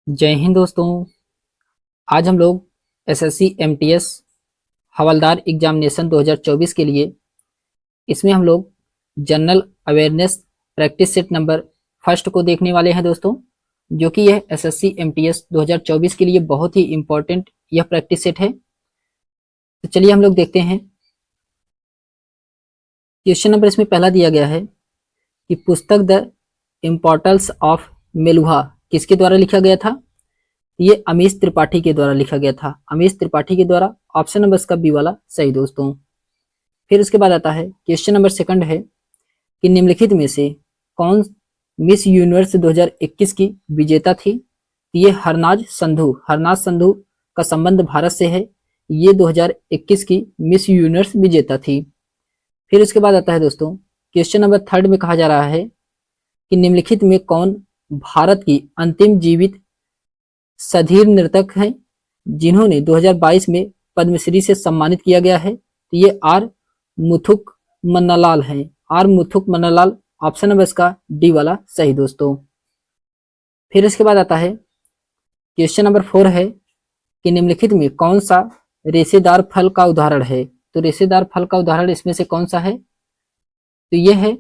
जय हिंद दोस्तों। आज हम लोग एसएससी एमटीएस हवलदार एग्जामिनेशन 2024 के लिए इसमें हम लोग general awareness practice set number first को देखने वाले हैं दोस्तों, जो कि यह एसएससी एमटीएस 2024 के लिए बहुत ही इंपॉर्टेंट यह प्रैक्टिस सेट है। तो चलिए हम लोग देखते हैं। क्वेश्चन नंबर इसमें पहला दिया गया है कि पुस्तक द इम्पोर्टेंस ऑफ मेलुहा किसके द्वारा लिखा गया था। ये अमीश त्रिपाठी के द्वारा लिखा गया था। अमीश त्रिपाठी के द्वारा। ऑप्शन नंबर इसका बी वाला सही दोस्तों। फिर उसके बाद आता है क्वेश्चन नंबर सेकंड है कि निम्नलिखित में से कौन मिस यूनिवर्स 2021 की विजेता थी। ये हरनाज संधू का संबंध भारत से है। ये 2021 की मिस यूनिवर्स विजेता थी। फिर उसके बाद आता है दोस्तों क्वेश्चन नंबर थर्ड में कहा जा रहा है कि निम्नलिखित में कौन भारत की अंतिम जीवित सधीर नर्तक हैं जिन्होंने 2022 में पद्मश्री से सम्मानित किया गया है। तो ये आर मुथुक मन्नालाल हैं। आर मुथुक मन्नालाल। ऑप्शन नंबर इसका डी वाला सही दोस्तों। फिर इसके बाद आता है क्वेश्चन नंबर 4 है कि निम्नलिखित में कौन सा रेशेदार फल का उदाहरण है। तो रेशेदार फल का उदाहरण इसमें से कौन सा है। तो ये है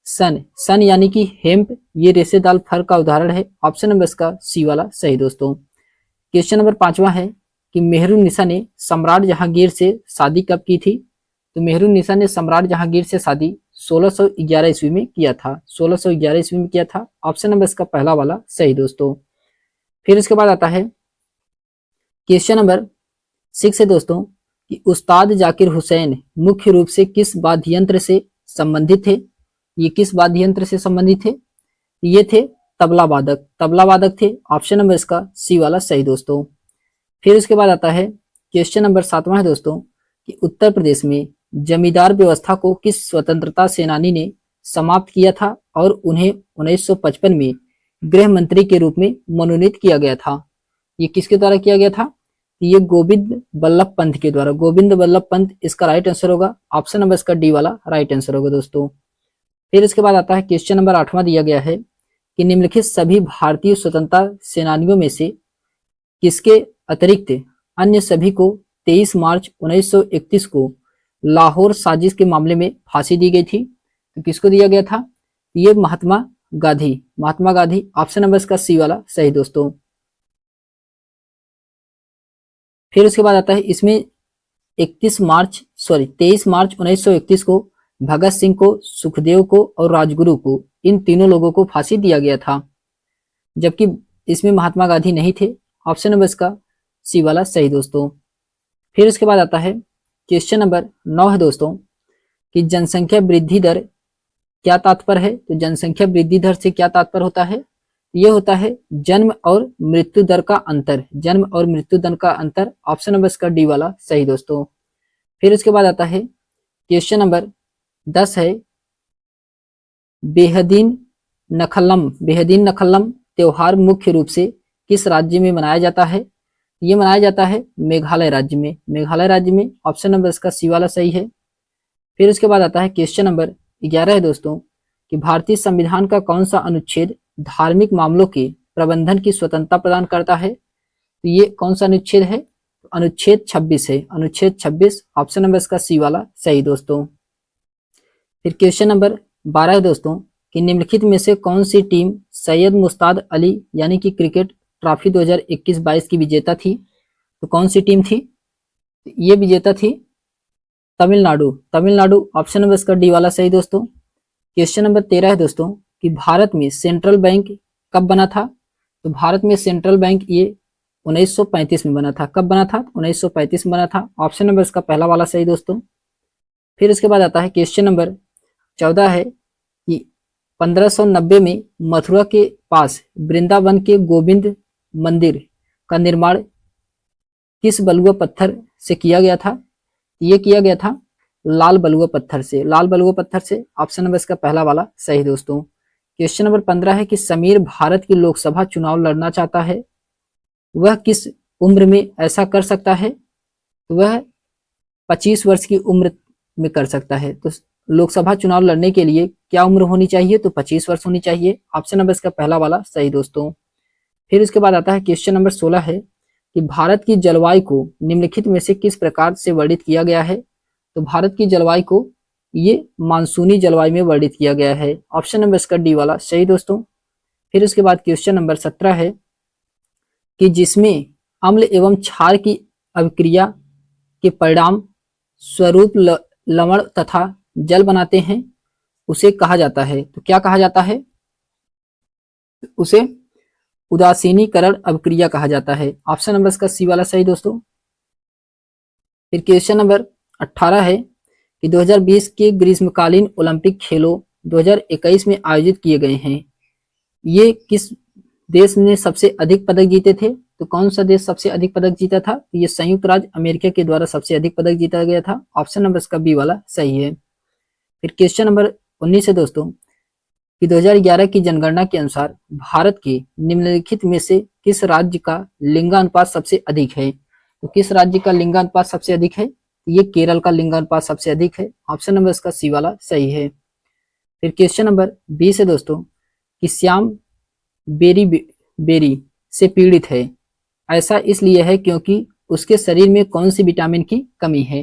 सन यानी कि हेम्प। ये रेशेदार फल का उदाहरण है। ऑप्शन नंबर इसका सी वाला सही दोस्तों। क्वेश्चन नंबर 5वां है कि मेहरुन्निसा ने सम्राट जहांगीर से शादी कब की थी। तो मेहरुन्निसा ने सम्राट जहांगीर से शादी 1611 ईस्वी में किया था। 1611 ईस्वी में किया था। ऑप्शन नंबर इसका पहला वाला सही दोस्तों। फिर इसके बाद आता है क्वेश्चन नंबर 6 है दोस्तों कि उस्ताद जाकिर हुसैन मुख्य रूप से किस वाद्य यंत्र से संबंधित थे। ये किस वाद्य यंत्र से संबंधित थे। ये थे तबला वादक थे। ऑप्शन नंबर इसका सी वाला सही दोस्तों। फिर उसके बाद आता है क्वेश्चन नंबर 7वां है दोस्तों कि उत्तर प्रदेश में जमींदार व्यवस्था को किस स्वतंत्रता सेनानी ने समाप्त किया था और उन्हें 1955 में गृह मंत्री के रूप में मनोनीत किया गया था। ये किसके द्वारा किया गया था। ये गोविंद बल्लभ पंत के द्वारा। गोविंद बल्लभ पंत इसका राइट आंसर होगा। ऑप्शन नंबर इसका डी वाला राइट आंसर होगा दोस्तों। फिर इसके बाद आता है क्वेश्चन नंबर 8वां दिया गया है कि निम्नलिखित सभी भारतीय स्वतंत्रता सेनानियों में से किसके अतिरिक्त अन्य सभी को 23 मार्च 1931 को लाहौर साजिश के मामले में फांसी दी गई थी। तो किसको दिया गया था। ये महात्मा गांधी। ऑप्शन नंबर इसका सी वाला सही दोस्तों। फिर उसके बाद आता है इसमें 23 मार्च 1931 को भगत सिंह को, सुखदेव को और राजगुरु को, इन तीनों लोगों को फांसी दिया गया था, जबकि इसमें महात्मा गांधी नहीं थे। ऑप्शन नंबर इसका सी वाला सही दोस्तों। फिर उसके बाद आता है क्वेश्चन नंबर 9 है दोस्तों कि जनसंख्या वृद्धि दर क्या तात्पर्य है। तो जनसंख्या वृद्धि दर से क्या तात्पर्य होता है। यह होता है जन्म और मृत्यु दर का अंतर। ऑप्शन नंबर इसका डी वाला सही दोस्तों। फिर उसके बाद आता है क्वेश्चन नंबर 10 है बेहदीन नखल्लम त्योहार मुख्य रूप से किस राज्य में मनाया जाता है। ये मनाया जाता है मेघालय राज्य में। ऑप्शन नंबर इसका सी वाला सही है। फिर उसके बाद आता है क्वेश्चन नंबर 11 है दोस्तों कि भारतीय संविधान का कौन सा अनुच्छेद धार्मिक मामलों के प्रबंधन की स्वतंत्रता प्रदान करता है। तो ये कौन सा अनुच्छेद है। अनुच्छेद 26 है। अनुच्छेद 26। ऑप्शन नंबर इसका सी वाला सही दोस्तों। फिर क्वेश्चन नंबर 12 है दोस्तों कि निम्नलिखित में से कौन सी टीम सैयद मुश्ताक अली यानी कि क्रिकेट ट्रॉफी 2021-22 की विजेता थी। तो कौन सी टीम थी। ये विजेता थी तमिलनाडु। ऑप्शन नंबर इसका डी वाला सही दोस्तों। क्वेश्चन नंबर 13 है दोस्तों कि भारत में सेंट्रल बैंक कब बना था। तो भारत में सेंट्रल बैंक ये 1935 में बना था। कब बना था। 1935 में बना था। ऑप्शन नंबर इसका पहला वाला सही दोस्तों। फिर इसके बाद आता है क्वेश्चन नंबर 14 है कि 1590 में मथुरा के पास वृंदावन के गोविंद मंदिर का निर्माण किस बलुआ पत्थर से किया गया था। ये किया गया था लाल बलुआ पत्थर से। ऑप्शन नंबर इसका पहला वाला सही दोस्तों। क्वेश्चन नंबर 15 है कि समीर भारत की लोकसभा चुनाव लड़ना चाहता है, वह किस उम्र में ऐसा कर सकता है। वह 25 वर्ष की उम्र में कर सकता है। तो लोकसभा चुनाव लड़ने के लिए क्या उम्र होनी चाहिए। तो 25 वर्ष होनी चाहिए। ऑप्शन नंबर इसका पहला वाला सही दोस्तों। फिर इसके बाद आता है क्वेश्चन नंबर 16 है कि भारत की जलवायु को निम्नलिखित में से किस प्रकार से वर्णित किया गया है। तो भारत की जलवायु को ये मानसूनी जलवायु में वर्णित किया गया है। ऑप्शन नंबर इसका डी वाला सही दोस्तों। फिर इसके बाद क्वेश्चन नंबर 17 है कि जिसमें अम्ल एवं क्षार की अभिक्रिया के परिणाम स्वरूप लवण तथा जल बनाते हैं उसे कहा जाता है। तो क्या कहा जाता है? उसे उदासीनीकरण अभिक्रिया कहा जाता है। ऑप्शन नंबर इसका सी वाला सही दोस्तों। फिर क्वेश्चन नंबर 18 है कि 2020 के ग्रीष्मकालीन ओलंपिक खेलों 2021 में आयोजित किए गए हैं। ये किस देश ने सबसे अधिक पदक जीते थे? तो कौन सा देश सबसे अधिक पदक जीता था? तो ये संयुक्त राज्य अमेरिका के द्वारा सबसे अधिक पदक जीता गया था। ऑप्शन नंबर इसका बी वाला सही है। फिर क्वेश्चन नंबर 19 है दोस्तों कि 2011 की जनगणना के अनुसार भारत के निम्नलिखित में से किस राज्य का लिंगानुपात सबसे अधिक है? तो किस राज्य का लिंगानुपात सबसे अधिक है? ये केरल का लिंगानुपात सबसे अधिक है। ऑप्शन नंबर इसका सी वाला सही है। फिर क्वेश्चन नंबर 20 है दोस्तों कि श्याम बेरी से पीड़ित है, ऐसा इसलिए है क्योंकि उसके शरीर में कौन सी विटामिन की कमी है?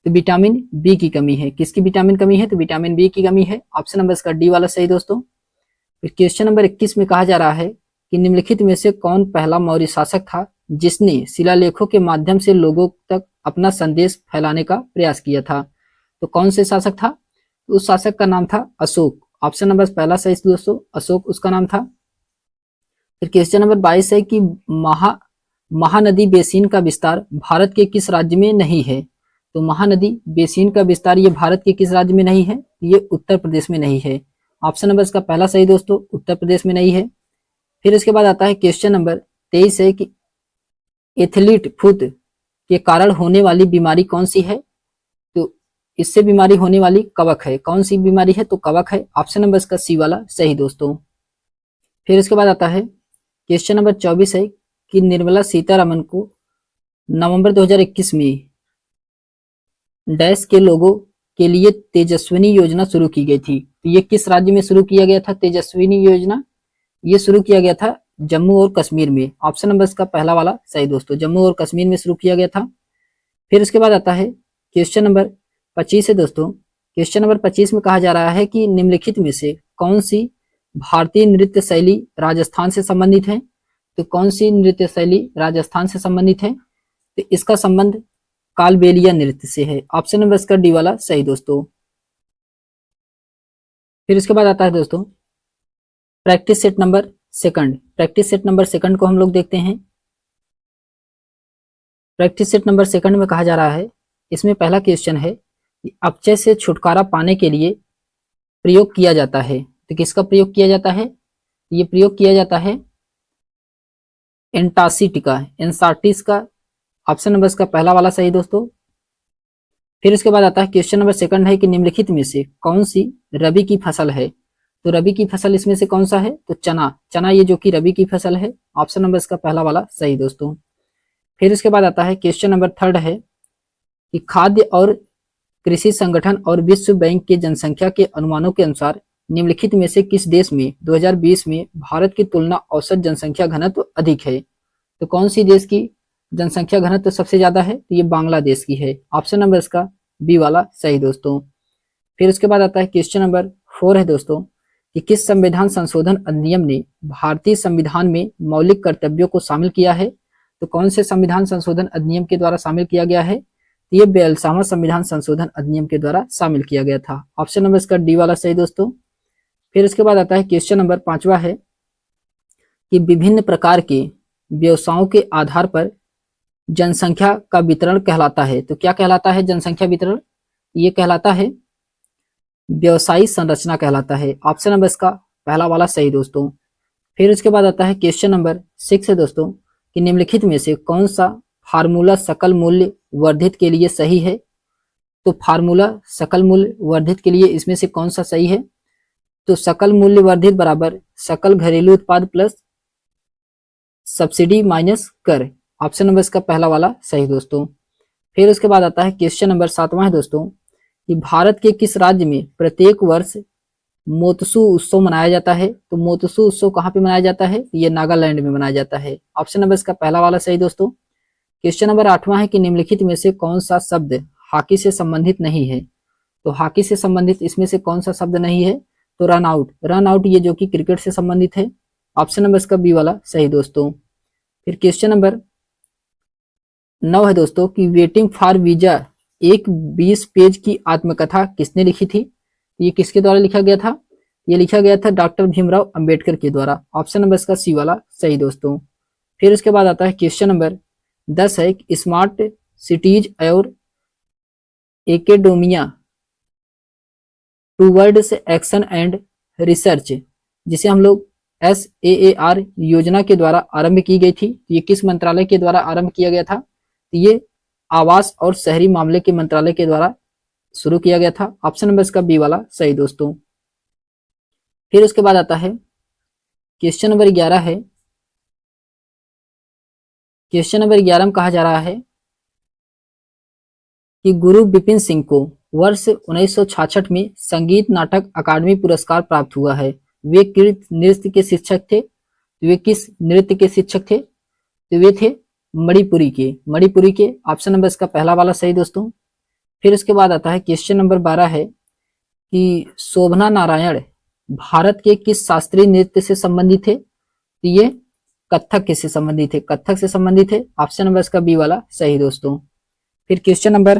तो विटामिन बी की कमी है। किसकी विटामिन कमी है? तो विटामिन बी की कमी है। ऑप्शन नंबर इसका डी वाला सही दोस्तों। फिर क्वेश्चन नंबर 21 में कहा जा रहा है कि निम्नलिखित में से कौन पहला मौर्य शासक था जिसने शिलालेखों के माध्यम से लोगों तक अपना संदेश फैलाने का प्रयास किया था? तो कौन से शासक था? तो उस शासक का नाम था अशोक। ऑप्शन नंबर पहला सही दोस्तों, अशोक उसका नाम था। फिर क्वेश्चन नंबर 22 है कि महानदी बेसिन का विस्तार भारत के किस राज्य में नहीं है? तो महानदी बेसिन का विस्तार ये भारत के किस राज्य में नहीं है? ये उत्तर प्रदेश में नहीं है। ऑप्शन नंबर इसका पहला सही दोस्तों, उत्तर प्रदेश में नहीं है। फिर इसके बाद आता है क्वेश्चन नंबर 23 है कि एथलीट फुट के कारण होने वाली बीमारी कौन सी है? तो इससे बीमारी होने वाली कवक है। कौन सी बीमारी है? तो कवक है। ऑप्शन नंबर इसका सी वाला सही दोस्तों। फिर इसके बाद आता है क्वेश्चन नंबर 24 है कि निर्मला सीतारमन को नवंबर 2021 में डैश के लोगों के लिए तेजस्विनी योजना शुरू की गई थी। तो ये किस राज्य में शुरू किया गया था तेजस्विनी योजना? ये शुरू किया गया था जम्मू और कश्मीर में। ऑप्शन नंबर इसका पहला वाला सही दोस्तों, जम्मू और कश्मीर में शुरू किया गया था। फिर इसके बाद आता है क्वेश्चन नंबर 25 है दोस्तों। क्वेश्चन नंबर 25 में कहा जा रहा है कि निम्नलिखित में से कौन सी भारतीय नृत्य शैली राजस्थान से संबंधित है? तो कौन सी नृत्य शैली राजस्थान से संबंधित है? तो इसका संबंध कालबेलिया नृत्य से है। ऑप्शन नंबर इसका डी वाला सही दोस्तों। फिर इसके बाद आता है दोस्तों practice set number second. Practice set number second को हम लोग देखते हैं। प्रैक्टिस सेट नंबर सेकंड में कहा जा रहा है, इसमें पहला क्वेश्चन है कि अपचय से छुटकारा पाने के लिए प्रयोग किया जाता है। तो किसका प्रयोग किया जाता है? ये प्रयोग किया जाता है एंटासिस का। ऑप्शन नंबर इसका पहला वाला सही दोस्तों। फिर इसके बाद आता है क्वेश्चन नंबर सेकंड है कि निम्नलिखित में से कौन सी रबी की फसल है? तो रबी की फसल इसमें से कौन सा है? तो चना ये जो कि रबी की फसल है। ऑप्शन नंबर इसका पहला वाला सही दोस्तों। फिर इसके बाद आता है क्वेश्चन नंबर थर्ड है कि खाद्य और कृषि संगठन और विश्व बैंक के जनसंख्या के अनुमानों के अनुसार निम्नलिखित में से किस देश में 2020 में भारत की तुलना औसत जनसंख्या घनत्व अधिक है? तो कौन सी देश की जनसंख्या घनत्व सबसे ज्यादा है? तो ये बांग्लादेश की है। ऑप्शन नंबर इसका बी वाला सही दोस्तों। फिर उसके बाद आता है क्वेश्चन नंबर 4 है दोस्तों कि किस संविधान संशोधन अधिनियम ने भारतीय संविधान में मौलिक कर्तव्यों को शामिल किया है? तो कौन से संविधान संशोधन अधिनियम के द्वारा शामिल किया गया है? ये 42वां संविधान संशोधन अधिनियम के द्वारा शामिल किया गया था। ऑप्शन नंबर इसका डी वाला सही दोस्तों। फिर इसके बाद आता है क्वेश्चन नंबर 5वां है कि विभिन्न प्रकार के व्यवसायों के आधार पर जनसंख्या का वितरण कहलाता है। तो क्या कहलाता है जनसंख्या वितरण? ये कहलाता है व्यवसायी संरचना कहलाता है। ऑप्शन नंबर इसका पहला वाला सही दोस्तों। फिर इसके बाद आता है क्वेश्चन नंबर 6 है दोस्तों कि निम्नलिखित में से कौन सा फार्मूला सकल मूल्य वर्धित के लिए सही है? तो फार्मूला सकल मूल्य वर्धित के लिए इसमें से कौन सा सही है? तो सकल मूल्य वर्धित बराबर सकल घरेलू उत्पाद प्लस सब्सिडी माइनस कर। ऑप्शन नंबर इसका पहला वाला सही दोस्तों। फिर उसके बाद आता है क्वेश्चन नंबर 7वां है दोस्तों कि भारत के किस राज्य में प्रत्येक वर्ष मोत्सु उत्सव मनाया जाता है। तो मोत्सु उत्सव कहाँ पे मनाया जाता है? ये नागालैंड में मनाया जाता है। ऑप्शन नंबर इसका पहला वाला सही दोस्तों। क्वेश्चन नंबर 8वां है कि निम्नलिखित में से कौन सा शब्द हॉकी से संबंधित नहीं है? तो हॉकी से संबंधित इसमें से कौन सा शब्द नहीं है? तो रन आउट, रन आउट ये जो कि क्रिकेट से संबंधित है। ऑप्शन नंबर इसका बी वाला सही दोस्तों। फिर क्वेश्चन नंबर 9 है दोस्तों कि वेटिंग फॉर वीजा एक 20 पेज की आत्मकथा किसने लिखी थी? ये किसके द्वारा लिखा गया था? ये लिखा गया था डॉक्टर भीमराव अंबेडकर के द्वारा। ऑप्शन नंबर इसका सी वाला सही दोस्तों। फिर उसके बाद आता है क्वेश्चन नंबर 10 है कि स्मार्ट सिटीज और एकेडोमिया टूवर्ड्स एक्शन एंड रिसर्च, जिसे हम लोग SAAR योजना के द्वारा आरंभ की गई थी। ये किस मंत्रालय के द्वारा आरंभ किया गया था? ये आवास और शहरी मामले के मंत्रालय के द्वारा शुरू किया गया था। ऑप्शन नंबर इसका बी वाला सही दोस्तों। फिर उसके बाद आता है क्वेश्चन नंबर 11 है। क्वेश्चन नंबर 11 में कहा जा रहा है कि गुरु बिपिन सिंह को वर्ष 1966 में संगीत नाटक अकादमी पुरस्कार प्राप्त हुआ है। वे किस नृत्य के शिक्षक थे? वे किस नृत्य के शिक्षक थे? तो वे थे मणिपुरी के, मणिपुरी के। ऑप्शन नंबर इसका पहला वाला सही दोस्तों। फिर उसके बाद आता है क्वेश्चन नंबर 12 है कि शोभना नारायण भारत के किस शास्त्रीय नृत्य से संबंधित थे? तो ये कथक के से संबंधित है, कथक से संबंधित है। ऑप्शन नंबर इसका बी वाला सही दोस्तों। फिर क्वेश्चन नंबर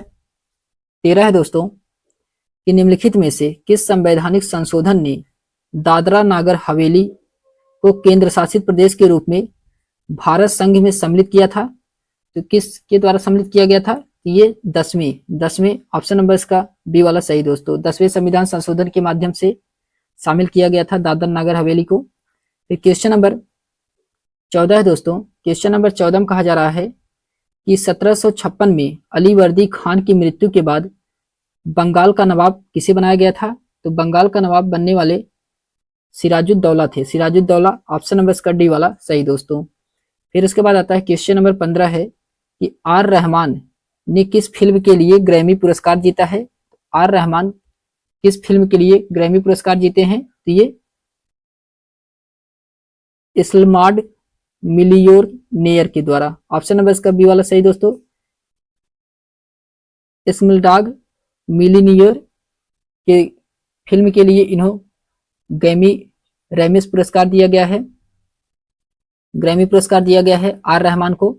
13 है दोस्तों कि निम्नलिखित में से किस संवैधानिक संशोधन ने दादरा नागर हवेली को केंद्र शासित प्रदेश के रूप में भारत संघ में सम्मिलित किया था? तो किसके द्वारा सम्मिलित किया गया था? ये 10वें। ऑप्शन नंबर इसका बी वाला सही दोस्तों। 10वें संविधान संशोधन के माध्यम से शामिल किया गया था दादरा नागर हवेली को। फिर क्वेश्चन नंबर 14 है दोस्तों। क्वेश्चन नंबर 14 में कहा जा रहा है कि 1756 में अलीवर्दी खान की मृत्यु के बाद बंगाल का नवाब किसे बनाया गया था? तो बंगाल का नवाब बनने वाले सिराजुद्दौला थे, सिराजुद्दौला। ऑप्शन नंबर इसका डी वाला सही दोस्तों। फिर उसके बाद आता है क्वेश्चन नंबर 15 है कि आर रहमान ने किस फिल्म के लिए ग्रैमी पुरस्कार जीता है? आर रहमान किस फिल्म के लिए ग्रैमी पुरस्कार जीते हैं? तो ये इस्लमाड मिलियोनेयर के द्वारा। ऑप्शन नंबर इसका बी वाला सही दोस्तों। इस्मडाग मिलीनियर के फिल्म के लिए इन्हों ग्रैमीस पुरस्कार दिया गया है, ग्रैमी पुरस्कार दिया गया है आर रहमान को।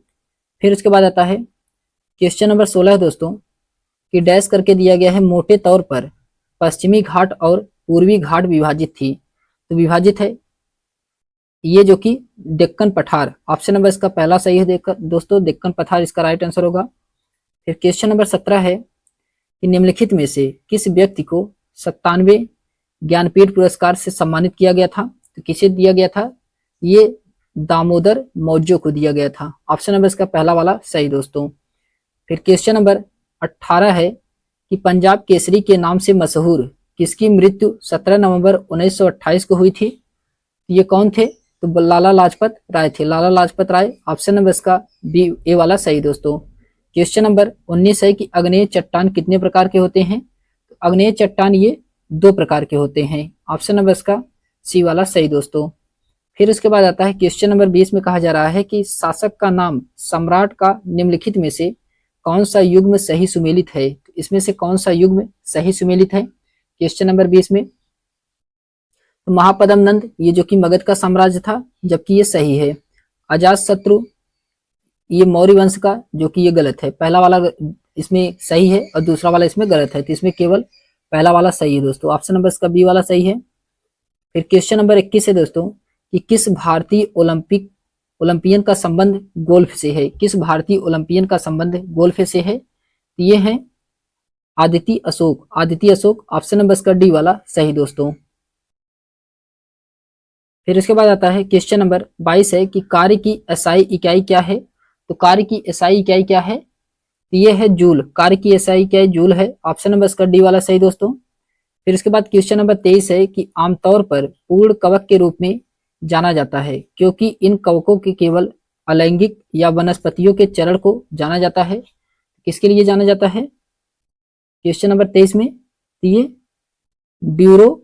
फिर उसके बाद आता है क्वेश्चन नंबर 16 है दोस्तों कि डैश करके दिया गया है मोटे तौर पर पश्चिमी घाट और पूर्वी घाट विभाजित थी। तो विभाजित है ये जो कि डेक्कन पठार। ऑप्शन नंबर इसका पहला सही है दोस्तों, डेक्कन पठार इसका राइट आंसर होगा। फिर क्वेश्चन नंबर 17 है कि निम्नलिखित में से किस व्यक्ति को 97वें ज्ञानपीठ पुरस्कार से सम्मानित किया गया था? तो किसे दिया गया था? ये दामोदर मौर्य को दिया गया था। ऑप्शन नंबर इसका पहला वाला सही दोस्तों। फिर क्वेश्चन नंबर 18 है कि पंजाब केसरी के नाम से मशहूर किसकी मृत्यु 17 नवंबर 1928 को हुई थी? ये कौन थे? तो लाला लाजपत राय थे, लाला लाजपत राय। ऑप्शन नंबर इसका बी ए वाला सही दोस्तों। क्वेश्चन नंबर 19 है कि अग्नेय चट्टान कितने प्रकार के होते हैं? तो अग्नेय चट्टान ये 2 प्रकार के होते हैं। ऑप्शन नंबर इसका सी वाला सही दोस्तों। फिर उसके बाद आता है क्वेश्चन नंबर 20 में कहा जा रहा है कि शासक का नाम सम्राट का निम्नलिखित में से कौन सा युग्म सही सुमेलित है? इसमें से कौन सा युग्म सही सुमेलित है? क्वेश्चन नंबर 20 में तो महापद्म नंद ये जो कि मगध का साम्राज्य था, जबकि ये सही है। अजात शत्रु ये मौर्य वंश का, जो कि ये गलत है। पहला वाला इसमें सही है और दूसरा वाला इसमें गलत है, तो इसमें केवल पहला वाला सही है दोस्तों। ऑप्शन नंबर इसका बी वाला सही है। फिर क्वेश्चन नंबर 21 है दोस्तों कि किस भारतीय ओलंपियन का संबंध गोल्फ से है? किस भारतीय ओलंपियन का संबंध गोल्फ से है? ये है आदिति अशोक, आदिति अशोक। ऑप्शन नंबर इसका डी वाला सही दोस्तों। फिर इसके बाद आता है क्वेश्चन नंबर 22 है कि कार्य की एसआई इकाई क्या है? तो कार्य की एसआई इकाई क्या है? तो ये है जूल, कार्य की एसआई इकाई जूल है। ऑप्शन नंबर इसका डी वाला सही दोस्तों। फिर इसके बाद क्वेश्चन नंबर 23 है कि आमतौर पर पूर्ण कवक के रूप में जाना जाता है क्योंकि इन कवकों के केवल अलैंगिक या वनस्पतियों के चरण को जाना जाता है। किसके लिए जाना जाता है क्वेश्चन नंबर 23 में? तो ये ड्यूरो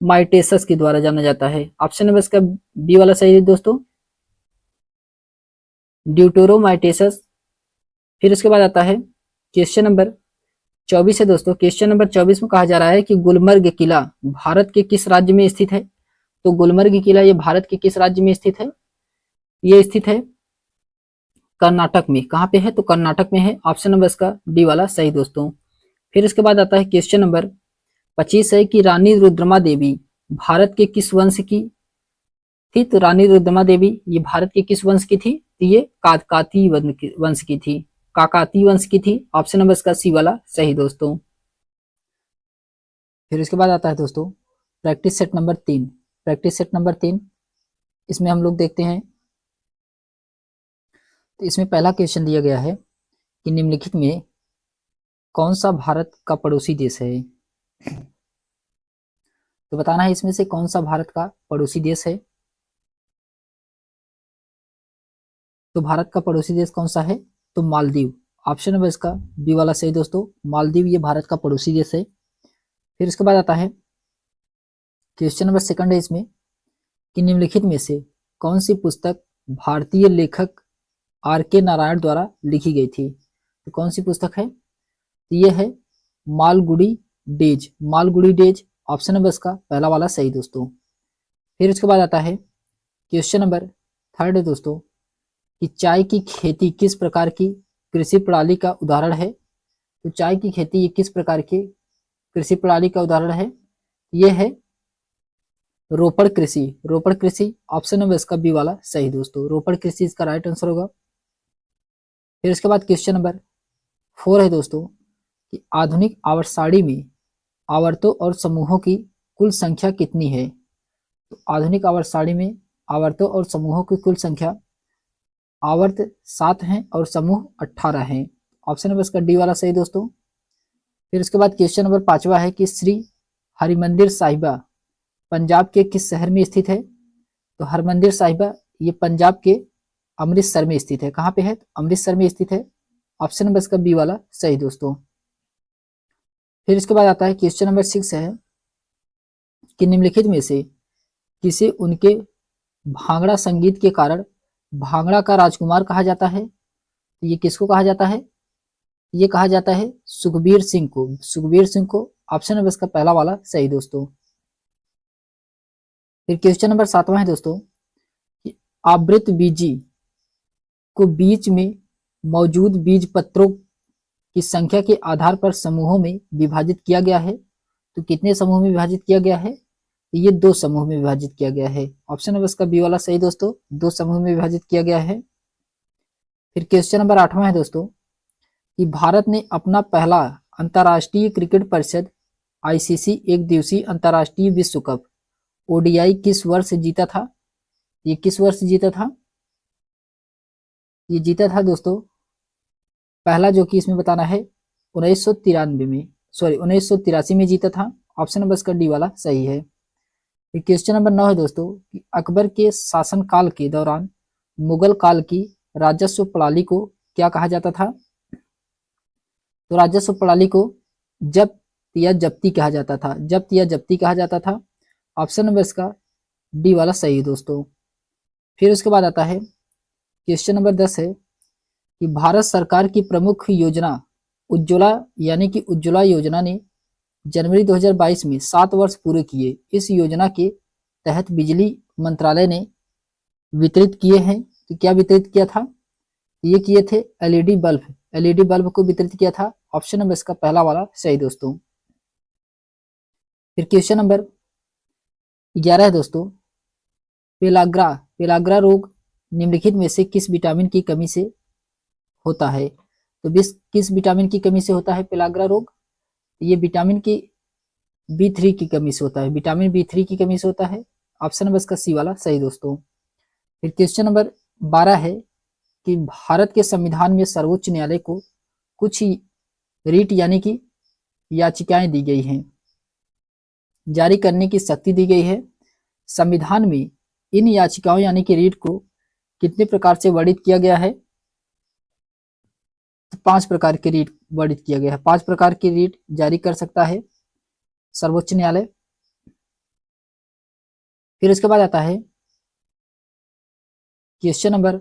माइटेसस के द्वारा जाना जाता है। ऑप्शन नंबर इसका बी वाला सही है दोस्तों, ड्यूटेरोमाइटेसस। फिर उसके बाद आता है क्वेश्चन नंबर 24 है दोस्तों। क्वेश्चन नंबर 24 में कहा जा रहा है कि गुलमर्ग किला भारत के किस राज्य में स्थित है। तो गुलमर्ग किला ये भारत के किस राज्य में स्थित है, ये स्थित है कर्नाटक में। कहाँ पे है, तो कर्नाटक में है। ऑप्शन नंबर इसका डी वाला सही दोस्तों। फिर इसके बाद आता है क्वेश्चन नंबर 25 है कि रानी रुद्रमा देवी भारत के किस वंश की थी। तो रानी रुद्रमा देवी ये भारत के किस वंश की थी, तो ये काकतीय वंश की थी, काकतीय वंश की थी। ऑप्शन नंबर इसका सी वाला सही दोस्तों। फिर इसके बाद आता है दोस्तों practice set number 3। Practice set number 3 इसमें हम लोग देखते हैं, तो इसमें पहला क्वेश्चन दिया गया है कि निम्नलिखित में कौन सा भारत का पड़ोसी देश है। तो बताना है इसमें से कौन सा भारत का पड़ोसी देश है। तो भारत का पड़ोसी देश कौन सा है, तो मालदीव। ऑप्शन नंबर इसका बी वाला सही दोस्तों, मालदीव ये भारत का पड़ोसी देश है। फिर इसके बाद आता है क्वेश्चन नंबर सेकंड है इसमें कि निम्नलिखित में से कौन सी पुस्तक भारतीय लेखक आर के नारायण द्वारा लिखी गई थी। तो कौन सी पुस्तक है, तो ये है Malgudi days. Malgudi days option number इसका पहला वाला सही दोस्तों। फिर इसके बाद आता है क्वेश्चन नंबर थर्ड है दोस्तों कि चाय की खेती किस प्रकार की कृषि प्रणाली का उदाहरण है। तो चाय की खेती ये किस प्रकार की कृषि प्रणाली का उदाहरण है, ये है रोपड़ कृषि। रोपड़ कृषि ऑप्शन नंबर इसका बी वाला सही दोस्तों, रोपड़ कृषि इसका राइट आंसर होगा। फिर इसके बाद क्वेश्चन नंबर 4 है दोस्तों कि आधुनिक आवर्त सारणी में आवर्तों और समूहों की कुल संख्या कितनी है। तो आधुनिक आवर्त सारणी में आवर्तों और समूहों की कुल संख्या आवर्त 7 हैं और समूह 18 हैं। ऑप्शन नंबर इसका डी वाला सही दोस्तों। फिर उसके बाद क्वेश्चन नंबर 5वां है कि श्री हरिमंदिर साहिबा पंजाब के किस शहर में स्थित है। तो हरमंदिर साहिबा ये पंजाब के अमृतसर में स्थित है। कहाँ पे है, तो अमृतसर में स्थित है। ऑप्शन नंबर इसका बी वाला सही दोस्तों। फिर इसके बाद आता है क्वेश्चन नंबर 6 है कि निम्नलिखित में से किसे उनके भांगड़ा संगीत के कारण भांगड़ा का राजकुमार कहा जाता है। ये किसको कहा जाता है, ये कहा जाता है सुखबीर सिंह को। सुखबीर सिंह को ऑप्शन नंबर इसका पहला वाला सही दोस्तों। फिर क्वेश्चन नंबर 7वां है दोस्तों कि आवृत बीजी को बीच में मौजूद बीज पत्रों की संख्या के आधार पर समूहों में विभाजित किया गया है। तो कितने समूह में विभाजित किया गया है, ये 2 समूह में विभाजित किया गया है। ऑप्शन नंबर इसका बी वाला सही दोस्तों, 2 समूह में विभाजित किया गया है। फिर क्वेश्चन नंबर 8वां है दोस्तों कि भारत ने अपना पहला अंतर्राष्ट्रीय क्रिकेट परिषद आईसीसी एक दिवसीय अंतर्राष्ट्रीय विश्व कप ओडीआई किस वर्ष जीता था। ये किस वर्ष जीता था, ये जीता था दोस्तों पहला जो कि इसमें बताना है 1993 में, सॉरी 1983 में जीता था। ऑप्शन नंबर इसका डी वाला सही है। फिर क्वेश्चन नंबर 9 है दोस्तों कि अकबर के शासनकाल के दौरान मुगल काल की राजस्व प्रणाली को क्या कहा जाता था। तो राजस्व प्रणाली को जब्त या जब्ती कहा जाता था, जब्त या जब्ती कहा जाता था। ऑप्शन नंबर इसका डी वाला सही है दोस्तों। फिर उसके बाद आता है क्वेश्चन नंबर 10 है कि भारत सरकार की प्रमुख योजना उज्ज्वला यानी कि उज्ज्वला योजना ने जनवरी 2022 में 7 वर्ष पूरे किए। इस योजना के तहत बिजली मंत्रालय ने वितरित किए हैं। तो क्या वितरित किया था, ये किए थे एलईडी बल्ब, एलईडी बल्ब को वितरित किया था। ऑप्शन नंबर इसका पहला वाला सही दोस्तों। फिर क्वेश्चन नंबर 11 है दोस्तों पेलाग्रा, पेलाग्रा रोग निम्नलिखित में से किस विटामिन की कमी से होता है। तो किस विटामिन की कमी से होता है पेलाग्रा रोग, ये विटामिन की B3 की कमी से होता है, विटामिन B3 की कमी से होता है। ऑप्शन नंबर इसका सी वाला सही दोस्तों। फिर क्वेश्चन नंबर 12 है कि भारत के संविधान में सर्वोच्च न्यायालय को कुछ रीट यानी कि याचिकाएं दी गई हैं, जारी करने की शक्ति दी गई है। संविधान में इन याचिकाओं यानी कि रीट को कितने प्रकार से वर्णित किया गया है, तो 5 प्रकार के रीट वर्णित किया गया है। 5 प्रकार की रीट जारी कर सकता है सर्वोच्च न्यायालय। फिर उसके बाद आता है क्वेश्चन नंबर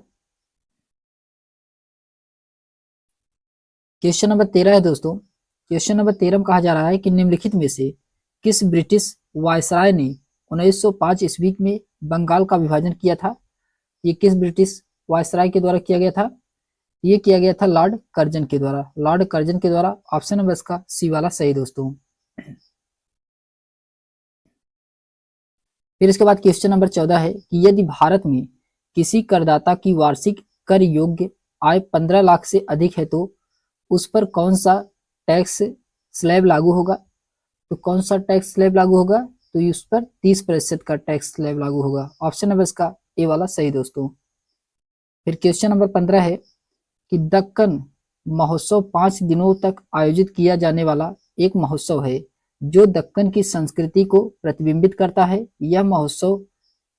13 है दोस्तों। क्वेश्चन नंबर 13 में कहा जा रहा है कि निम्नलिखित में से किस ब्रिटिश वायसराय ने 1905 ईस्वी में बंगाल का विभाजन किया था? ये किस ब्रिटिश वायसराय के द्वारा किया गया था? ये किया गया था लॉर्ड कर्जन के द्वारा। लॉर्ड कर्जन के द्वारा। ऑप्शन नंबर इसका सी वाला सही दोस्तों। फिर इसके बाद क्वेश्चन नंबर 14 है कि यदि भारत में किसी करदाता की वार्षिक कर योग्य आय 15 लाख से अधिक है तो उस पर कौन सा टैक्स स्लैब लागू होगा? तो कौन सा टैक्स स्लैब लागू होगा? तो उस पर 30% का टैक्स स्लैब लागू होगा। ऑप्शन नंबर इसका ए वाला सही दोस्तों। फिर क्वेश्चन नंबर 15 है कि दक्कन महोत्सव 5 दिनों तक आयोजित किया जाने वाला एक महोत्सव है जो दक्कन की संस्कृति को प्रतिबिंबित करता है। यह महोत्सव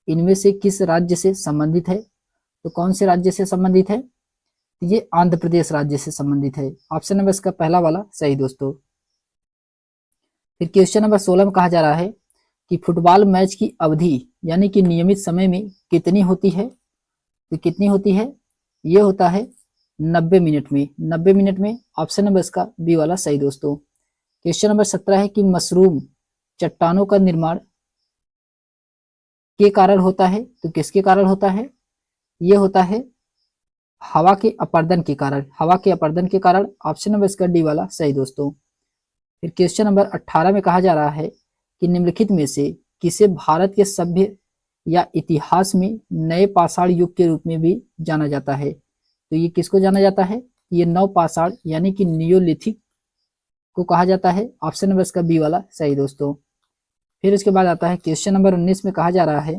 इनमें से किस राज्य से संबंधित है? तो कौन से राज्य से संबंधित है? ये आंध्र प्रदेश राज्य से संबंधित है। ऑप्शन नंबर इसका पहला वाला सही दोस्तों। फिर क्वेश्चन नंबर 16 में कहा जा रहा है कि फुटबॉल मैच की अवधि यानी कि नियमित समय में कितनी होती है? तो कितनी होती है? ये होता है 90 मिनट में। 90 मिनट में। ऑप्शन नंबर इसका बी वाला सही दोस्तों। क्वेश्चन नंबर 17 है कि मशरूम चट्टानों का निर्माण के कारण होता है। तो किसके कारण होता है? ये होता है हवा के अपर्दन के कारण। हवा के अपर्दन के कारण। ऑप्शन नंबर इसका डी वाला सही दोस्तों। फिर क्वेश्चन नंबर 18 में कहा जा रहा है कि निम्नलिखित में से किसे भारत के सभ्य या इतिहास में नए पाषाण युग के रूप में भी जाना जाता है? तो ये किसको जाना जाता है? ये नव पाषाण यानी कि नियोलिथिक को कहा जाता है। ऑप्शन नंबर इसका बी वाला सही दोस्तों। फिर इसके बाद आता है क्वेश्चन नंबर 19 में कहा जा रहा है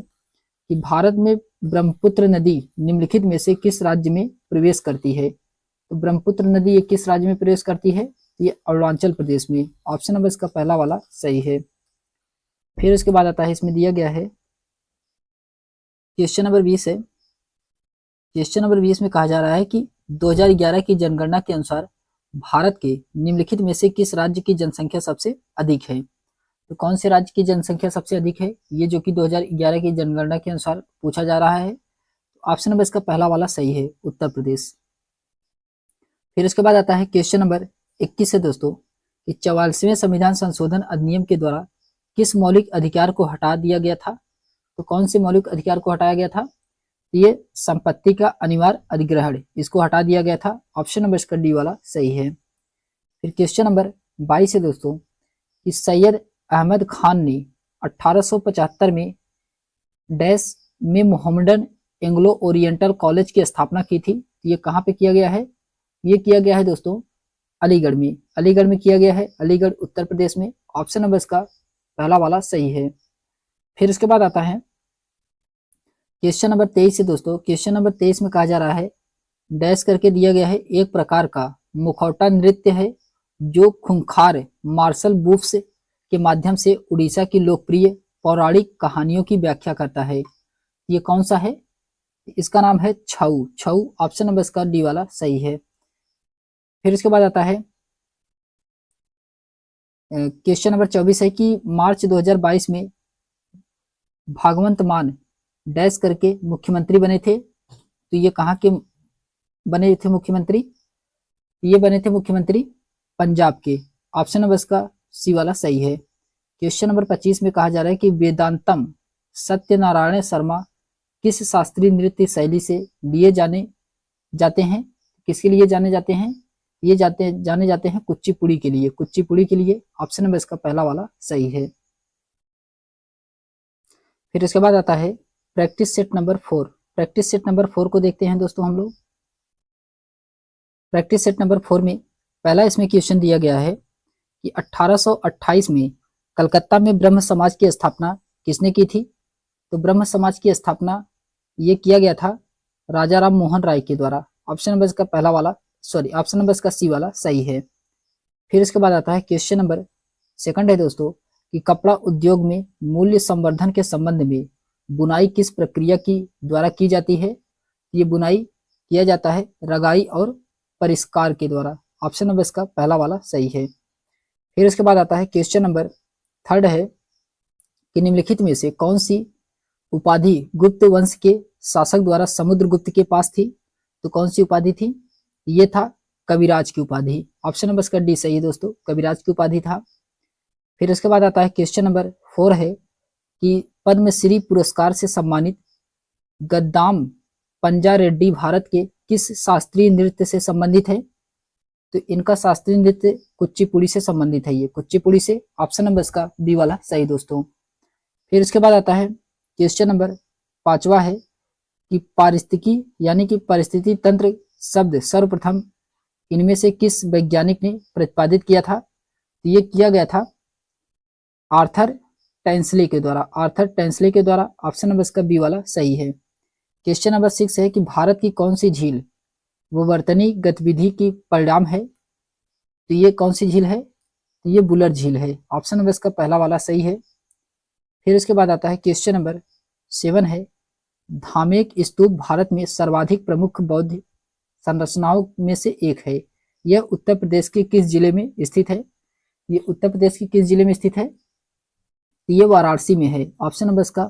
कि भारत में ब्रह्मपुत्र नदी निम्नलिखित में से किस राज्य में प्रवेश करती है? तो ब्रह्मपुत्र नदी ये किस राज्य में प्रवेश करती है? ये अरुणाचल प्रदेश में। ऑप्शन नंबर इसका पहला वाला सही है। फिर उसके बाद आता है, इसमें दिया गया है क्वेश्चन नंबर 20 है। क्वेश्चन नंबर 20 में कहा जा रहा है कि 2011 की जनगणना के अनुसार भारत के निम्नलिखित में से किस राज्य की जनसंख्या सबसे अधिक है? तो कौन से राज्य की जनसंख्या सबसे अधिक है? ये जो कि 2011 की जनगणना के अनुसार पूछा जा रहा है। ऑप्शन नंबर इसका पहला वाला सही है, उत्तर प्रदेश। फिर उसके बाद आता है क्वेश्चन नंबर 21 है दोस्तों कि 44वें संविधान संशोधन अधिनियम के द्वारा किस मौलिक अधिकार को हटा दिया गया था? तो कौन से मौलिक अधिकार को हटाया गया था? ये संपत्ति का अनिवार्य अधिग्रहण, इसको हटा दिया गया था। ऑप्शन नंबर इसका डी वाला सही है। फिर क्वेश्चन नंबर 22 है दोस्तों कि सैयद अहमद खान ने 1875 में डैश में मोहम्मडन एंग्लो ओरिएंटल कॉलेज की स्थापना की थी। ये कहाँ पे किया गया है? ये किया गया है दोस्तों अलीगढ़ में। अलीगढ़ में किया गया है, अलीगढ़ उत्तर प्रदेश में। ऑप्शन नंबर इसका पहला वाला सही है। फिर उसके बाद आता है क्वेश्चन नंबर 23 है दोस्तों। क्वेश्चन नंबर 23 में कहा जा रहा है डैश करके दिया गया है एक प्रकार का मुखौटा नृत्य है जो खूंखार मार्शल बूफ्स के माध्यम से उड़ीसा की लोकप्रिय पौराणिक कहानियों की व्याख्या करता है। ये कौन सा है? इसका नाम है छऊ। छऊ। ऑप्शन नंबर इसका डी वाला सही है। फिर इसके बाद आता है क्वेश्चन नंबर 24 है कि मार्च 2022 में भागवंत मान डैश करके मुख्यमंत्री बने थे। तो ये कहाँ के बने थे मुख्यमंत्री? ये बने थे मुख्यमंत्री पंजाब के। ऑप्शन नंबर इसका सी वाला सही है। क्वेश्चन नंबर 25 में कहा जा रहा है कि वेदांतम सत्यनारायण शर्मा किस शास्त्रीय नृत्य शैली से लिए जाते हैं? किसके लिए जाने जाते हैं? ये जाने जाते हैं कुचिपुड़ी के लिए। कुचिपुड़ी के लिए। ऑप्शन नंबर इसका पहला वाला सही है। फिर इसके बाद आता है practice set number 4। Practice set number 4 को देखते हैं दोस्तों हम लोग। प्रैक्टिस सेट नंबर 4 में पहला इसमें क्वेश्चन दिया गया है कि 1828 में कलकत्ता में ब्रह्म समाज की स्थापना किसने की थी? तो ब्रह्म समाज की स्थापना ये किया गया था राजा राम मोहन राय के द्वारा। ऑप्शन नंबर इसका पहला वाला ऑप्शन नंबर इसका सी वाला सही है। फिर इसके बाद आता है क्वेश्चन नंबर 2 है दोस्तों कि कपड़ा उद्योग में मूल्य संवर्धन के संबंध में बुनाई किस प्रक्रिया की द्वारा की जाती है? ये बुनाई किया जाता है रगाई और परिष्कार के द्वारा। ऑप्शन नंबर इसका पहला वाला सही है। फिर इसके बाद आता है क्वेश्चन नंबर 3 है कि निम्नलिखित में से कौन सी उपाधि गुप्त वंश के शासक द्वारा समुद्रगुप्त के पास थी, तो कौन सी उपाधि थी? ये था कविराज की उपाधि। ऑप्शन नंबर इसका डी सही है दोस्तों, कविराज की उपाधि था। फिर उसके बाद आता है क्वेश्चन नंबर 4 है कि पद्मश्री पुरस्कार से सम्मानित गद्दाम पंजा रेड्डी भारत के किस शास्त्रीय नृत्य से संबंधित है? तो इनका शास्त्रीय नृत्य कुचिपुड़ी से संबंधित है, ये कुचिपुड़ी से। ऑप्शन नंबर इसका बी वाला सही दोस्तों। फिर इसके बाद आता है क्वेश्चन नंबर 5वां है कि पारिस्थितिकी यानी कि परिस्थिति तंत्र शब्द सर्वप्रथम इनमें से किस वैज्ञानिक ने प्रतिपादित किया था? तो ये किया गया था आर्थर टेंसले के द्वारा, आर्थर टेंसले के द्वारा। ऑप्शन नंबर इसका बी वाला सही है। क्वेश्चन नंबर 6 है कि भारत की कौन सी झील विवर्तनीय गतिविधि की परिणाम है? तो ये कौन सी झील है? तो ये बुलर झील है। ऑप्शन नंबर इसका पहला वाला सही है। फिर इसके बाद आता है क्वेश्चन नंबर 7 है धामेक स्तूप भारत में सर्वाधिक प्रमुख बौद्ध संरचनाओं में से एक है। यह उत्तर प्रदेश के किस जिले में स्थित है? ये उत्तर प्रदेश के किस जिले में स्थित है? ये वाराणसी में है। ऑप्शन नंबर इसका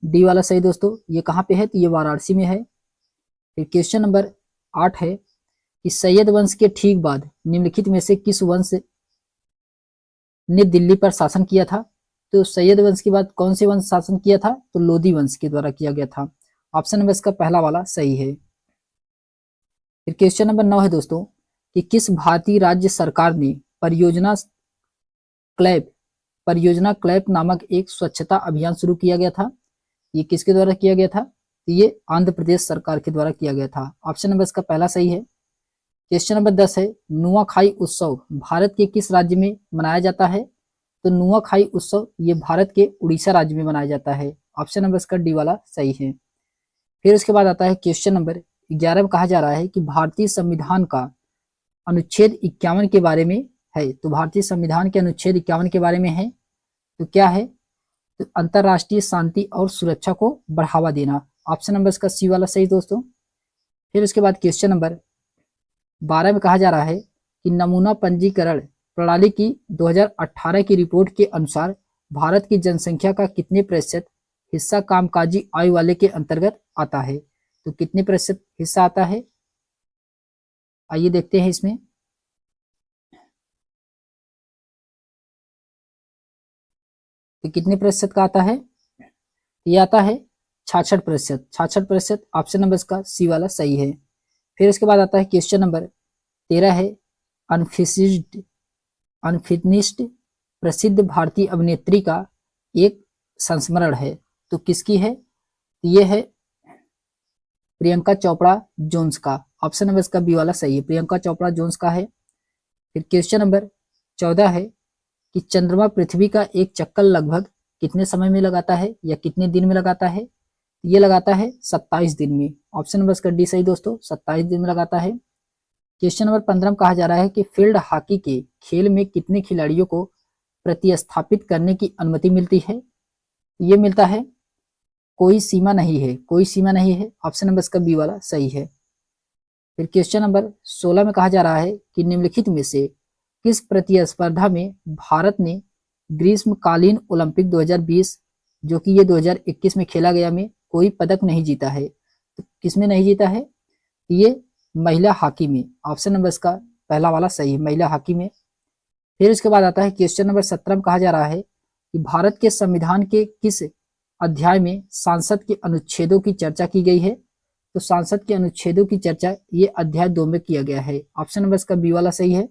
डी वाला सही दोस्तों। ये कहाँ पे है? तो ये वाराणसी में है। फिर क्वेश्चन नंबर 8 है कि सैयद वंश के ठीक बाद निम्नलिखित में से किस वंश ने दिल्ली पर शासन किया था? तो सैयद वंश के बाद कौन से वंश शासन किया था? तो लोधी वंश के द्वारा किया गया था। ऑप्शन नंबर इसका पहला वाला सही है। फिर क्वेश्चन नंबर 9 है दोस्तों कि किस भारतीय राज्य सरकार ने परियोजना क्लैप नामक एक स्वच्छता अभियान शुरू किया गया था? ये किसके द्वारा किया गया था? तो ये आंध्र प्रदेश सरकार के द्वारा किया गया था। ऑप्शन नंबर इसका पहला सही है। क्वेश्चन नंबर 10 है नुआखाई उत्सव भारत के किस राज्य में मनाया जाता है? तो नुआखाई उत्सव ये भारत के उड़ीसा राज्य में मनाया जाता है। ऑप्शन नंबर इसका डी वाला सही है। फिर उसके बाद आता है क्वेश्चन नंबर 11 में कहा जा रहा है कि भारतीय संविधान का अनुच्छेद 51 के बारे में है। तो भारतीय संविधान के अनुच्छेद 51 के बारे में है, तो क्या है? तो अंतरराष्ट्रीय शांति और सुरक्षा को बढ़ावा देना। ऑप्शन नंबर इसका सी वाला सही दोस्तों। फिर उसके बाद क्वेश्चन नंबर 12 में कहा जा रहा है कि नमूना पंजीकरण प्रणाली की 2018 की रिपोर्ट के अनुसार भारत की जनसंख्या का कितने प्रतिशत हिस्सा कामकाजी आयु वाले के अंतर्गत आता है? तो कितने प्रतिशत हिस्सा आता है? आइए देखते हैं इसमें। तो कितने प्रतिशत का आता है? ये आता है 66%। 66%। ऑप्शन नंबर इसका सी वाला सही है। फिर इसके बाद आता है क्वेश्चन नंबर 13 है अनफिनिश्ड प्रसिद्ध भारतीय अभिनेत्री का एक संस्मरण है, तो किसकी है? ये है प्रियंका चोपड़ा जोन्स का। ऑप्शन नंबर इसका बी वाला सही है, प्रियंका चोपड़ा जोन्स का है। फिर क्वेश्चन नंबर 14 है कि चंद्रमा पृथ्वी का एक चक्कर लगभग कितने समय में लगाता है या कितने दिन में लगाता है? ये लगाता है 27 दिन में। ऑप्शन नंबर इसका डी सही दोस्तों, 27 दिन में लगाता है। क्वेश्चन नंबर 15 में कहा जा रहा है कि फील्ड हॉकी के खेल में कितने खिलाड़ियों को प्रतिस्थापित करने की अनुमति मिलती है? ये मिलता है कोई सीमा नहीं है, कोई सीमा नहीं है। ऑप्शन नंबर इसका बी वाला सही है। फिर क्वेश्चन नंबर 16 में कहा जा रहा है कि निम्नलिखित में से किस प्रतिस्पर्धा में भारत ने ग्रीष्मकालीन ओलंपिक 2020 जो कि ये 2021 में खेला गया में कोई पदक नहीं जीता है? तो किसमें नहीं जीता है? ये महिला हॉकी में। ऑप्शन नंबर इसका पहला वाला सही है, महिला हॉकी में। फिर इसके बाद आता है क्वेश्चन नंबर 17 में कहा जा रहा है कि भारत के संविधान के किस अध्याय में सांसद के अनुच्छेदों की चर्चा की गई है? तो सांसद के अनुच्छेदों की चर्चा ये अध्याय 2 में किया गया है। ऑप्शन नंबर इसका बी वाला सही है।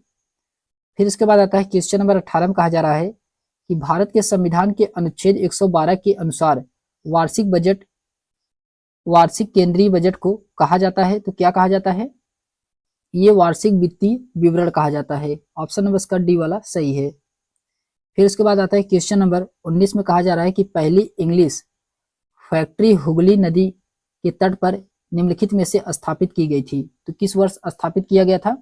फिर इसके बाद आता है क्वेश्चन नंबर 18 में कहा जा रहा है कि भारत के संविधान के अनुच्छेद 112 के अनुसार वार्षिक केंद्रीय बजट को कहा जाता है, तो क्या कहा जाता है? ये वार्षिक वित्तीय विवरण कहा जाता है। ऑप्शन नंबर इसका डी वाला सही है। फिर इसके बाद आता है क्वेश्चन नंबर 19 में कहा जा रहा है कि पहली इंग्लिश फैक्ट्री हुगली नदी के तट पर निम्नलिखित में से स्थापित की गई थी, तो किस वर्ष स्थापित किया गया था?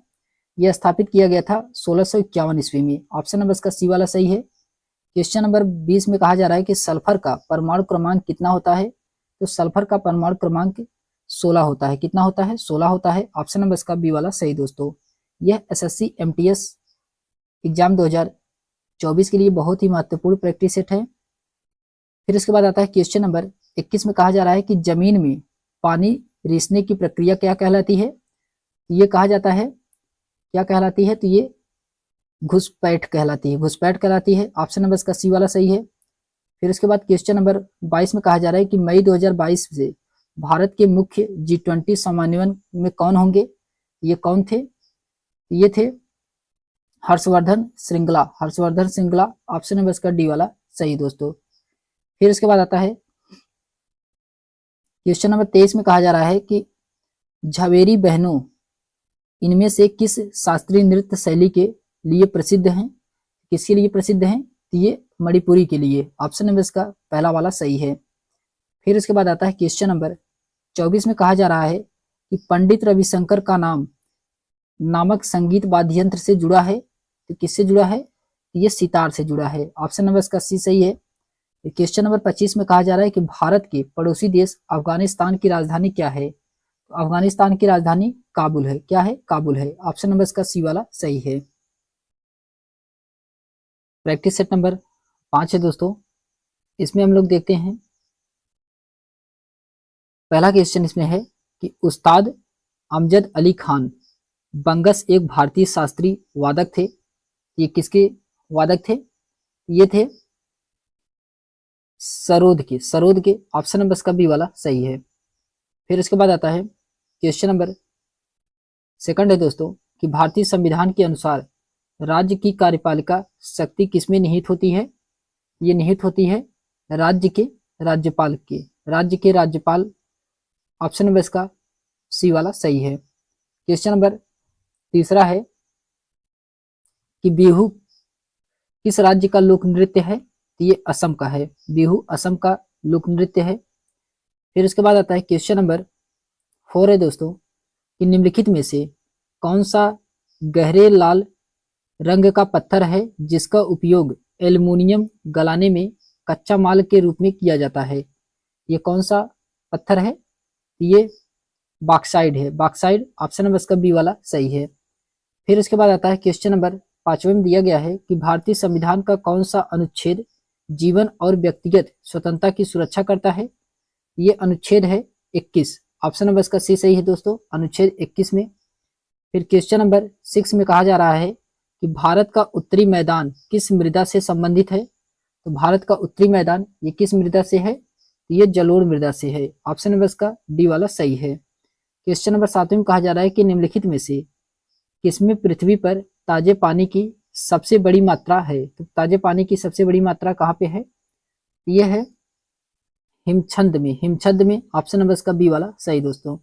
यह स्थापित किया गया था 1651 ईस्वी में। ऑप्शन नंबर इसका सी वाला सही है। क्वेश्चन नंबर 20 में कहा जा रहा है कि सल्फर का परमाणु क्रमांक कितना होता है? तो सल्फर का परमाणु क्रमांक 16 होता है। कितना होता है? 16 होता है। ऑप्शन नंबर इसका बी वाला सही दोस्तों। यह एसएससी एमटीएस एग्जाम 2024 के लिए बहुत ही महत्वपूर्ण प्रैक्टिस सेट है। फिर इसके बाद आता है क्वेश्चन नंबर 21 में कहा जा रहा है कि जमीन में पानी रिसने की प्रक्रिया क्या कहलाती है? ये कहा जाता है, क्या कहलाती है? तो ये घुसपैठ कहलाती है, घुसपैठ कहलाती है। ऑप्शन नंबर इसका सी वाला सही है। फिर उसके बाद क्वेश्चन नंबर 22 में कहा जा रहा है कि मई 2022 से भारत के मुख्य G20 समन्वयन में कौन होंगे? ये कौन थे? ये थे हर्षवर्धन श्रृंगला, हर्षवर्धन श्रृंगला। ऑप्शन नंबर इसका डी वाला सही दोस्तों। फिर इसके बाद आता है क्वेश्चन नंबर 23 में कहा जा रहा है कि झावेरी बहनों इनमें से किस शास्त्रीय नृत्य शैली के लिए प्रसिद्ध हैं? किसके लिए प्रसिद्ध हैं? तो ये मणिपुरी के लिए। ऑप्शन नंबर इसका पहला वाला सही है। फिर इसके बाद आता है क्वेश्चन नंबर 24 में कहा जा रहा है कि पंडित रविशंकर का नाम नामक संगीत वाद्य यंत्र से जुड़ा है। तो किससे जुड़ा है? ये सितार से जुड़ा है। ऑप्शन नंबर इसका सी सही है। क्वेश्चन नंबर 25 में कहा जा रहा है कि भारत के पड़ोसी देश अफगानिस्तान की राजधानी क्या है? तो अफगानिस्तान की राजधानी काबुल है। क्या है? काबुल है। ऑप्शन नंबर इसका सी वाला सही है। प्रैक्टिस सेट नंबर 5 है दोस्तों। इसमें हम लोग देखते हैं, पहला क्वेश्चन इसमें है कि उस्ताद अमजद अली खान बंगस एक भारतीय शास्त्रीय वादक थे। ये किसके वादक थे? ये थे सरोद के, सरोद के। ऑप्शन नंबर इसका बी वाला सही है। फिर इसके बाद आता है क्वेश्चन नंबर सेकंड है दोस्तों कि भारतीय संविधान के अनुसार राज्य की कार्यपालिका शक्ति किसमें निहित होती है? ये निहित होती है राज्य के राज्यपाल के, राज्य के राज्यपाल। ऑप्शन नंबर इसका सी वाला सही है। क्वेश्चन नंबर तीसरा है कि बिहू किस राज्य का लोक नृत्य है? तो ये असम का है। बिहू असम का लोक नृत्य है। फिर उसके बाद आता है क्वेश्चन नंबर 4 है दोस्तों कि निम्नलिखित में से कौन सा गहरे लाल रंग का पत्थर है जिसका उपयोग एल्युमिनियम गलाने में कच्चा माल के रूप में किया जाता है? ये कौन सा पत्थर है? ये बॉक्साइड है, बॉक्साइड। ऑप्शन नंबर इसका बी वाला सही है। फिर इसके बाद आता है क्वेश्चन नंबर 5वें में दिया गया है कि भारतीय संविधान का कौन सा अनुच्छेद जीवन और व्यक्तिगत स्वतंत्रता की सुरक्षा करता है? ये अनुच्छेद है 21। ऑप्शन नंबर इसका सी सही है दोस्तों, अनुच्छेद 21 में। फिर क्वेश्चन नंबर 6 में कहा जा रहा है कि भारत का उत्तरी मैदान किस मृदा से संबंधित है? तो भारत का उत्तरी मैदान ये किस मृदा से है? ये जलोढ़ मृदा से है। ऑप्शन नंबर इसका डी वाला सही है। क्वेश्चन नंबर 7 में कहा जा रहा है कि निम्नलिखित में से किसमें पृथ्वी पर ताजे पानी की सबसे बड़ी मात्रा है? तो ताजे पानी की सबसे बड़ी मात्रा कहाँ पे है? ये है हिमछंद में, हिमछंद में। ऑप्शन नंबर इसका बी वाला सही दोस्तों।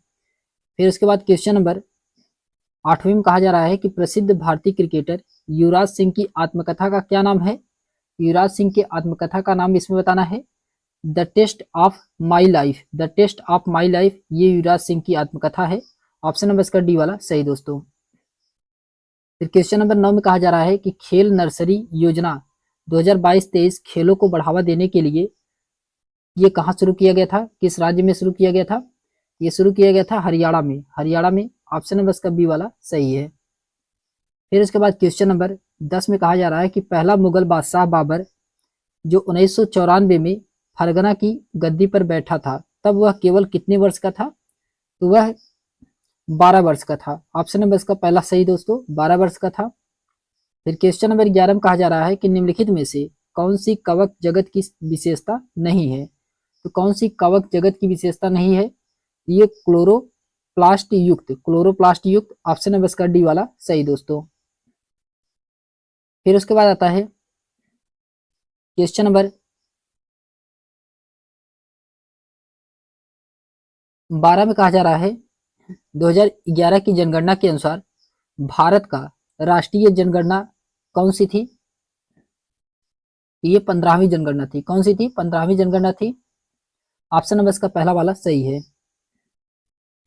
फिर उसके बाद क्वेश्चन नंबर 8वें में कहा जा रहा है कि प्रसिद्ध भारतीय क्रिकेटर युवराज सिंह की आत्मकथा का क्या नाम है? युवराज सिंह की आत्मकथा का नाम इसमें बताना है the test of my life, the test of my life. ये युवराज सिंह की आत्मकथा है। ऑप्शन नंबर इसका डी वाला सही दोस्तों। फिर क्वेश्चन नंबर 9 में कहा जा रहा है कि खेल नर्सरी योजना 2022-23 खेलों को बढ़ावा देने के लिए ये कहाँ शुरू किया गया था? किस राज्य में शुरू किया गया था? ये शुरू किया गया था हरियाणा में, हरियाणा में। ऑप्शन नंबर इसका बी वाला सही है। फिर उसके बाद क्वेश्चन नंबर 10 में कहा जा रहा है कि पहला मुगल बादशाह बाबर जो 1994 में फरगना की गद्दी पर बैठा था तब वह केवल कितने वर्ष का था? तो वह 12 वर्ष का था। ऑप्शन नंबर इसका पहला सही दोस्तों, 12 वर्ष का था। फिर क्वेश्चन नंबर 11 में कहा जा रहा है कि निम्नलिखित में से कौन सी कवक जगत की विशेषता नहीं है? तो कौन सी कवक जगत की विशेषता नहीं है? ये क्लोरोप्लास्ट युक्त, क्लोरोप्लास्ट युक्त। ऑप्शन नंबर इसका डी वाला सही दोस्तों। फिर उसके बाद आता है क्वेश्चन नंबर 12 में कहा जा रहा है 2011 की जनगणना के अनुसार भारत का राष्ट्रीय जनगणना कौन सी थी? ये 15वीं जनगणना थी। कौन सी थी? 15वीं जनगणना थी। ऑप्शन नंबर इसका पहला वाला सही है।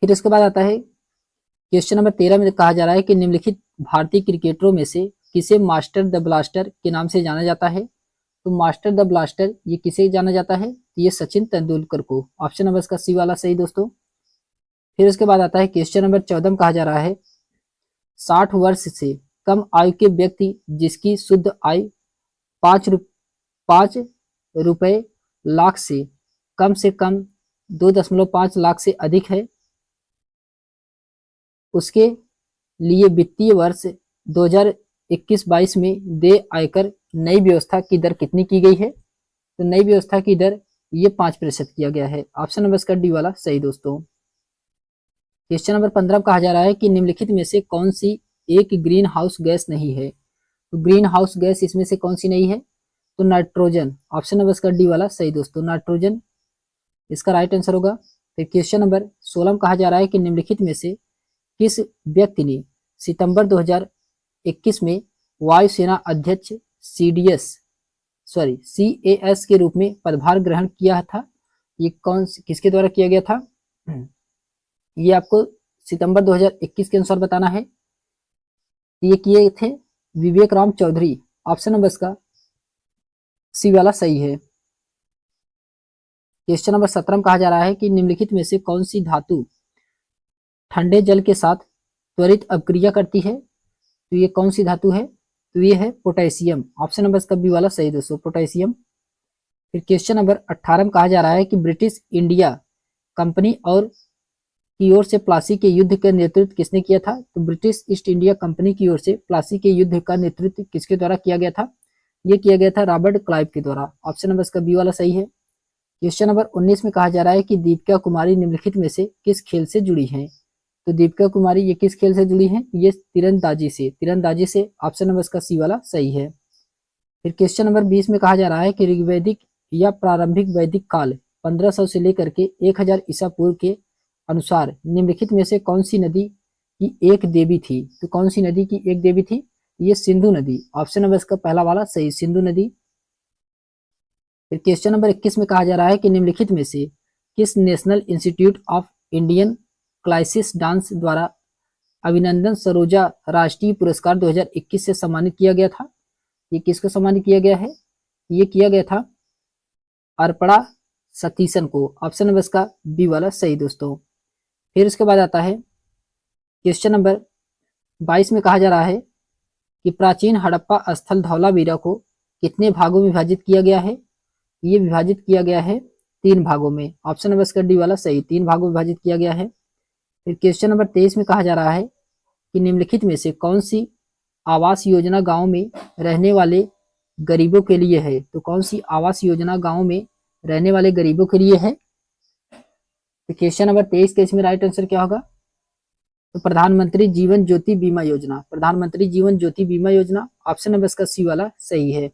फिर इसके बाद आता है क्वेश्चन नंबर 13 में कहा जा रहा है कि निम्नलिखित भारतीय क्रिकेटरों में से किसे मास्टर द ब्लास्टर के नाम से जाना जाता है? तो मास्टर द ब्लास्टर ये किसे जाना जाता है? ये सचिन तेंदुलकर को। ऑप्शन नंबर इसका सी वाला सही दोस्तों। फिर उसके बाद आता है क्वेश्चन नंबर 14 में कहा जा रहा है 60 वर्ष से कम आयु के व्यक्ति जिसकी शुद्ध आय 5 रुपए लाख से कम से कम 2.5 लाख से अधिक है, उसके लिए वित्तीय वर्ष 2021-22 में देय आयकर नई व्यवस्था की दर कितनी की गई है? तो नई व्यवस्था की दर ये 5% किया गया है। ऑप्शन नंबर इसका डी वाला सही दोस्तों। क्वेश्चन नंबर 15 कहा जा रहा है कि निम्नलिखित में से कौन सी एक ग्रीन हाउस गैस नहीं है? तो ग्रीन हाउस गैस इसमें से कौन सी नहीं है? तो नाइट्रोजन। ऑप्शन नंबर इसका डी वाला सही दोस्तों, नाइट्रोजन इसका राइट आंसर होगा। फिर क्वेश्चन नंबर 16 में कहा जा रहा है कि निम्नलिखित में से किस व्यक्ति ने सितंबर 2021 में वायुसेना अध्यक्ष CAS के रूप में पदभार ग्रहण किया था? ये किसके द्वारा किया गया था? ये आपको सितंबर 2021 के अनुसार बताना है। ये किए थे विवेक राम चौधरी। ऑप्शन नंबर इसका सी वाला सही है। क्वेश्चन नंबर 17 में कहा जा रहा है कि निम्नलिखित में से कौन सी धातु ठंडे जल के साथ त्वरित अपक्रिया करती है? तो ये कौन सी धातु है? तो ये है पोटेशियम। ऑप्शन नंबर इसका बी वाला सही दोस्तों, पोटेशियम। फिर क्वेश्चन नंबर 18 में कहा जा रहा है कि ब्रिटिश इंडिया कंपनी और की ओर से प्लासी के युद्ध का नेतृत्व किसने किया था? तो ब्रिटिश ईस्ट इंडिया कंपनी की ओर से प्लासी के युद्ध का नेतृत्व किसके द्वारा किया गया था? ये किया गया था रॉबर्ट क्लाइव के द्वारा। ऑप्शन नंबर इसका बी वाला सही है। क्वेश्चन नंबर 19 में कहा जा रहा है कि दीपिका कुमारी निम्नलिखित में से किस खेल से जुड़ी हैं? तो दीपिका कुमारी ये किस खेल से जुड़ी हैं? ये तीरंदाजी से। ऑप्शन नंबर इसका सी वाला सही है। फिर क्वेश्चन नंबर 20 में कहा जा रहा है कि ऋग्वैदिक या प्रारंभिक वैदिक काल 1500 से लेकर के 1000 ईसा पूर्व के अनुसार निम्नलिखित में से कौन सी नदी की एक देवी थी? तो कौन सी नदी की एक देवी थी? ये सिंधु नदी। ऑप्शन नंबर इसका पहला वाला सही, सिंधु नदी। फिर क्वेश्चन नंबर 21 में कहा जा रहा है कि निम्नलिखित में से किस national institute of Indian classic dance द्वारा अभिनंदन सरोजा राष्ट्रीय पुरस्कार 2021 से सम्मानित किया गया था? ये किसको सम्मानित किया गया है? ये किया गया था अर्पणा सतीशन को। ऑप्शन नंबर इसका बी वाला सही दोस्तों। फिर इसके बाद आता है क्वेश्चन नंबर 22 में कहा जा रहा है कि प्राचीन हड़प्पा स्थल धौलावीरा को कितने भागों में विभाजित किया गया है? ये विभाजित किया गया है 3 भागों में। ऑप्शन नंबर इसका डी वाला सही, 3 भागों में विभाजित किया गया है। फिर क्वेश्चन नंबर 23 में कहा जा रहा है कि निम्नलिखित में से कौन सी आवास योजना गांव में रहने वाले गरीबों के लिए है? तो कौन सी आवास योजना गांव में रहने वाले गरीबों के लिए है? तो क्वेश्चन नंबर 23 के इसमें राइट आंसर क्या होगा? तो प्रधानमंत्री जीवन ज्योति बीमा योजना, प्रधानमंत्री जीवन ज्योति बीमा योजना। ऑप्शन नंबर इसका सी वाला सही है।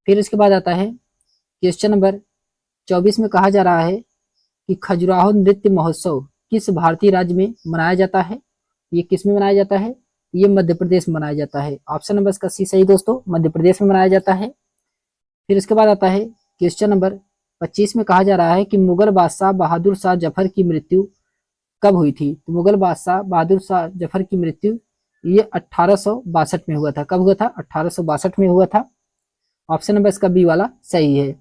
फिर इसके बाद आता है क्वेश्चन नंबर 24 में कहा जा रहा है कि खजुराहो नृत्य महोत्सव किस भारतीय राज्य में मनाया जाता है? ये किस में मनाया जाता है? ये मध्य प्रदेश में मनाया जाता है। ऑप्शन नंबर इसका सी सही दोस्तों, मध्य प्रदेश में मनाया जाता है। फिर इसके बाद आता है क्वेश्चन नंबर 25 में कहा जा रहा है कि मुगल बादशाह बहादुर शाह जफर की मृत्यु कब हुई थी? तो मुगल बादशाह बहादुर शाह जफर की मृत्यु ये 1862 में हुआ था। कब हुआ था? 1862 में हुआ था। ऑप्शन नंबर इसका बी वाला सही है।